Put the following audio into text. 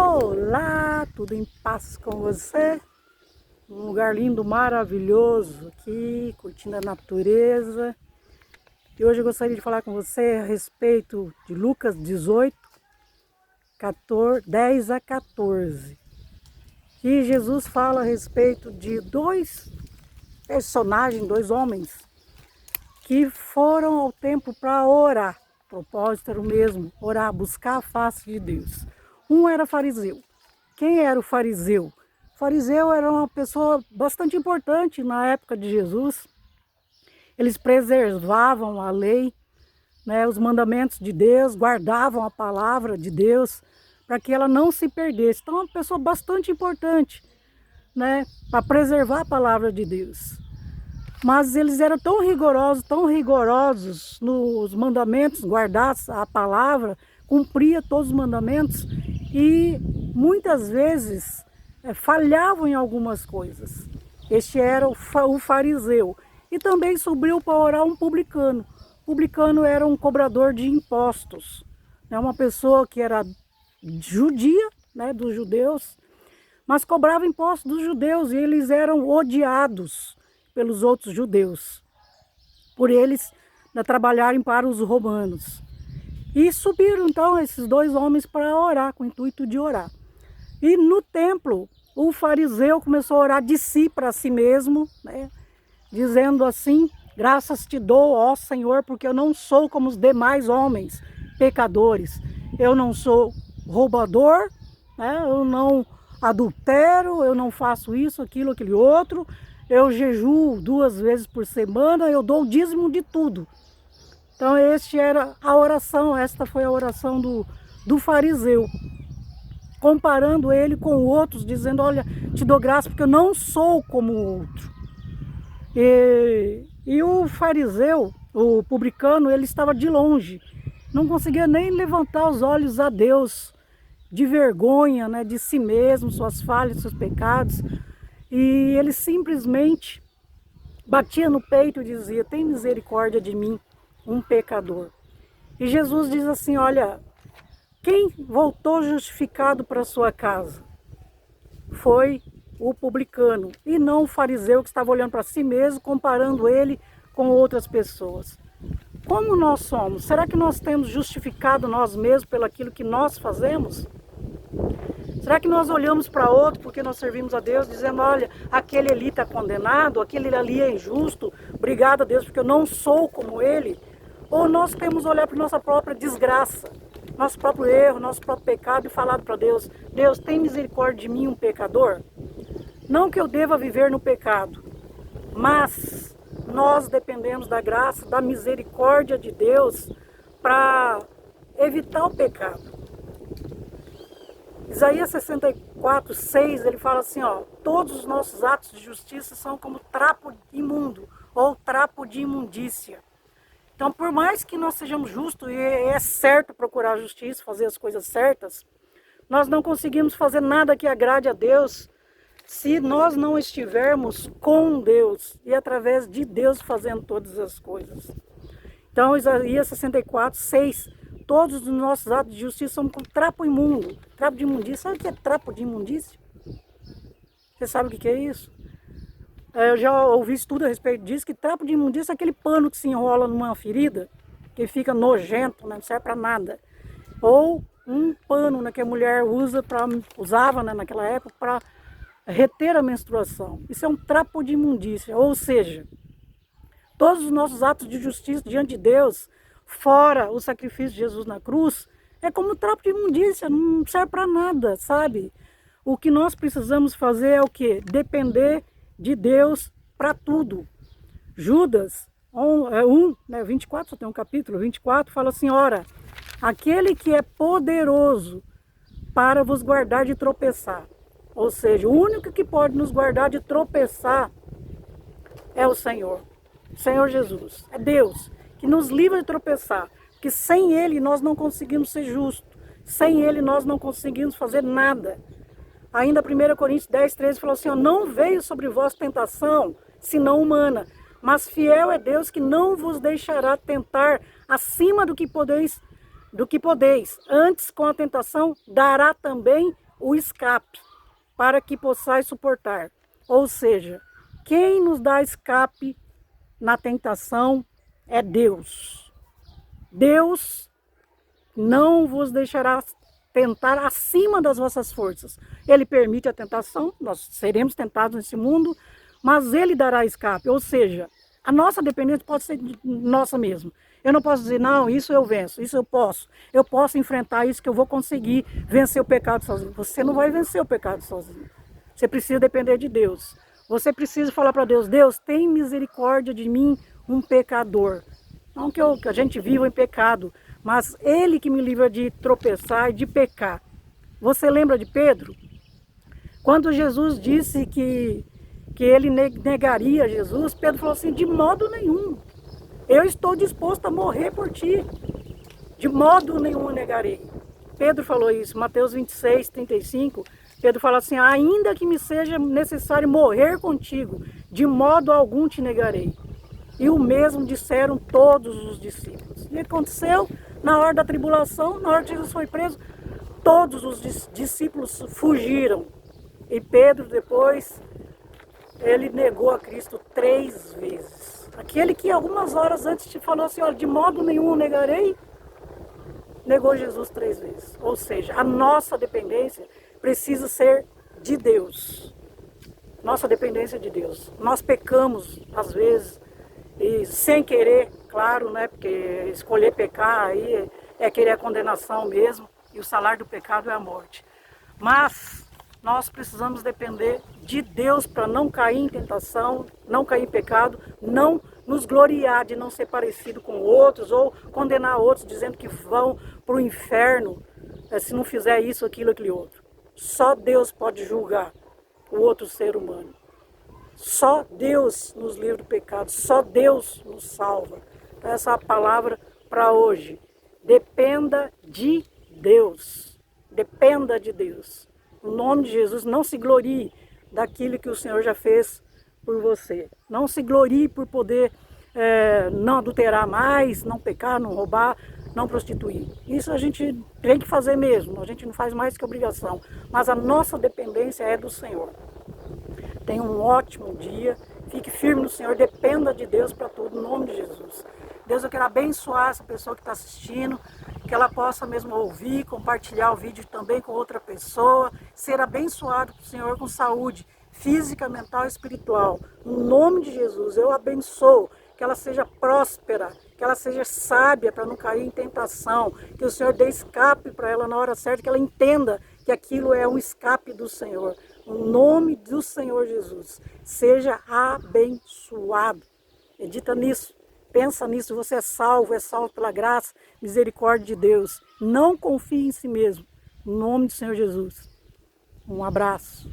Olá, tudo em paz com você? Um lugar lindo, maravilhoso aqui, curtindo a natureza. E hoje eu gostaria de falar com você a respeito de Lucas 18, 10 a 14. E Jesus fala a respeito de dois personagens, dois homens, que foram ao templo para orar. O propósito era o mesmo, orar, buscar a face de Deus. Um era fariseu. Quem era o fariseu? O fariseu era uma pessoa bastante importante na época de Jesus. Eles preservavam a lei, né, os mandamentos de Deus, guardavam a palavra de Deus para que ela não se perdesse. Então, é uma pessoa bastante importante, né, para preservar a palavra de Deus. Mas eles eram tão rigorosos nos mandamentos, guardar a palavra, cumpria todos os mandamentos e muitas vezes falhavam em algumas coisas. Este era o fariseu. E também subiu para orar um publicano. O publicano era um cobrador de impostos, né? Uma pessoa que era judia, né, dos judeus, mas cobrava impostos dos judeus e eles eram odiados pelos outros judeus, por eles trabalharem para os romanos. E subiram então esses dois homens para orar, com o intuito de orar. E no templo, o fariseu começou a orar de si para si mesmo, né, dizendo assim: graças te dou, ó Senhor, porque eu não sou como os demais homens pecadores. Eu não sou roubador, né, eu não adultero, eu não faço isso, aquilo, aquele outro. Eu jejuo 2 vezes por semana, eu dou o dízimo de tudo. Então esta era a oração, esta foi a oração do fariseu, comparando ele com outros, dizendo: olha, te dou graça porque eu não sou como o outro. E o fariseu, o publicano, ele estava de longe, não conseguia nem levantar os olhos a Deus, de vergonha, né, de si mesmo, suas falhas, seus pecados. E ele simplesmente batia no peito e dizia: tem misericórdia de mim, um pecador. E Jesus diz assim: olha, quem voltou justificado para sua casa foi o publicano e não o fariseu, que estava olhando para si mesmo, comparando ele com outras pessoas. Como nós somos? Será que nós temos justificado nós mesmos pelo aquilo que nós fazemos? Será que nós olhamos para outro porque nós servimos a Deus, dizendo: olha, aquele ali está condenado, aquele ali é injusto, obrigado a Deus porque eu não sou como ele? Ou nós temos olhar para nossa própria desgraça, nosso próprio erro, nosso próprio pecado e falar para Deus: Deus, tem misericórdia de mim, um pecador? Não que eu deva viver no pecado, mas nós dependemos da graça, da misericórdia de Deus para evitar o pecado. Isaías 64, 6, ele fala assim: ó, todos os nossos atos de justiça são como trapo imundo ou trapo de imundícia. Então, por mais que nós sejamos justos, e é certo procurar a justiça, fazer as coisas certas, nós não conseguimos fazer nada que agrade a Deus se nós não estivermos com Deus e através de Deus fazendo todas as coisas. Então, Isaías 64, 6, todos os nossos atos de justiça são como trapo imundo, trapo de imundícia. Sabe o que é trapo de imundícia? Você sabe o que é isso? Eu já ouvi estudo a respeito disso, que trapo de imundícia é aquele pano que se enrola numa ferida, que fica nojento, né, não serve para nada. Ou um pano, né, que a mulher usava, né, naquela época para reter a menstruação. Isso é um trapo de imundícia, ou seja, todos os nossos atos de justiça diante de Deus, fora o sacrifício de Jesus na cruz, é como um trapo de imundícia, não serve para nada, sabe? O que nós precisamos fazer é o quê? Depender de Deus para tudo. Judas 24, só tem um capítulo, 24, fala assim: ora, aquele que é poderoso para vos guardar de tropeçar. Ou seja, o único que pode nos guardar de tropeçar é o Senhor. O Senhor Jesus. É Deus que nos livra de tropeçar. Porque sem Ele nós não conseguimos ser justos. Sem Ele nós não conseguimos fazer nada. Ainda 1 Coríntios 10, 13 falou assim: ó, não veio sobre vós tentação, senão humana. Mas fiel é Deus que não vos deixará tentar acima do que podeis. Antes, com a tentação, dará também o escape para que possais suportar. Ou seja, quem nos dá escape na tentação é Deus. Deus não vos deixará tentar acima das vossas forças. Ele permite a tentação, nós seremos tentados nesse mundo, mas Ele dará escape. Ou seja, a nossa dependência pode ser nossa mesmo. Eu não posso dizer, não, isso eu venço, isso eu posso. Eu posso enfrentar isso, que eu vou conseguir vencer o pecado sozinho. Você não vai vencer o pecado sozinho. Você precisa depender de Deus. Você precisa falar para Deus, Deus, tem misericórdia de mim, um pecador. Não que a gente viva em pecado, mas Ele que me livra de tropeçar e de pecar. Você lembra de Pedro? Quando Jesus disse que ele negaria Jesus, Pedro falou assim, de modo nenhum. Eu estou disposto a morrer por ti. De modo nenhum negarei. Pedro falou isso, Mateus 26, 35. Pedro fala assim, ainda que me seja necessário morrer contigo, de modo algum te negarei. E o mesmo disseram todos os discípulos. E aconteceu na hora da tribulação, na hora que Jesus foi preso, todos os discípulos fugiram. E Pedro depois, ele negou a Cristo 3 vezes. Aquele que algumas horas antes te falou assim, olha, de modo nenhum negarei, negou Jesus 3 vezes. Ou seja, a nossa dependência precisa ser de Deus. Nossa dependência é de Deus. Nós pecamos, às vezes, e sem querer, claro, né? Porque escolher pecar aí é querer a condenação mesmo, e o salário do pecado é a morte. Mas nós precisamos depender de Deus para não cair em tentação, não cair em pecado, não nos gloriar de não ser parecido com outros ou condenar outros dizendo que vão para o inferno se não fizer isso, aquilo, aquele outro. Só Deus pode julgar o outro ser humano. Só Deus nos livra do pecado, só Deus nos salva. Então, essa é a palavra para hoje. Dependa de Deus. Dependa de Deus. No nome de Jesus, não se glorie daquilo que o Senhor já fez por você. Não se glorie por poder não adulterar mais, não pecar, não roubar, não prostituir. Isso a gente tem que fazer mesmo, a gente não faz mais que obrigação. Mas a nossa dependência é do Senhor. Tenha um ótimo dia, fique firme no Senhor, dependa de Deus para tudo, no nome de Jesus. Deus, eu quero abençoar essa pessoa que está assistindo, que ela possa mesmo ouvir, compartilhar o vídeo também com outra pessoa, ser abençoado pelo Senhor com saúde física, mental e espiritual. No nome de Jesus, eu abençoo, que ela seja próspera, que ela seja sábia para não cair em tentação, que o Senhor dê escape para ela na hora certa, que ela entenda que aquilo é um escape do Senhor. No nome do Senhor Jesus, seja abençoado. Medita nisso, pensa nisso, você é salvo pela graça, misericórdia de Deus. Não confie em si mesmo. No nome do Senhor Jesus. Um abraço.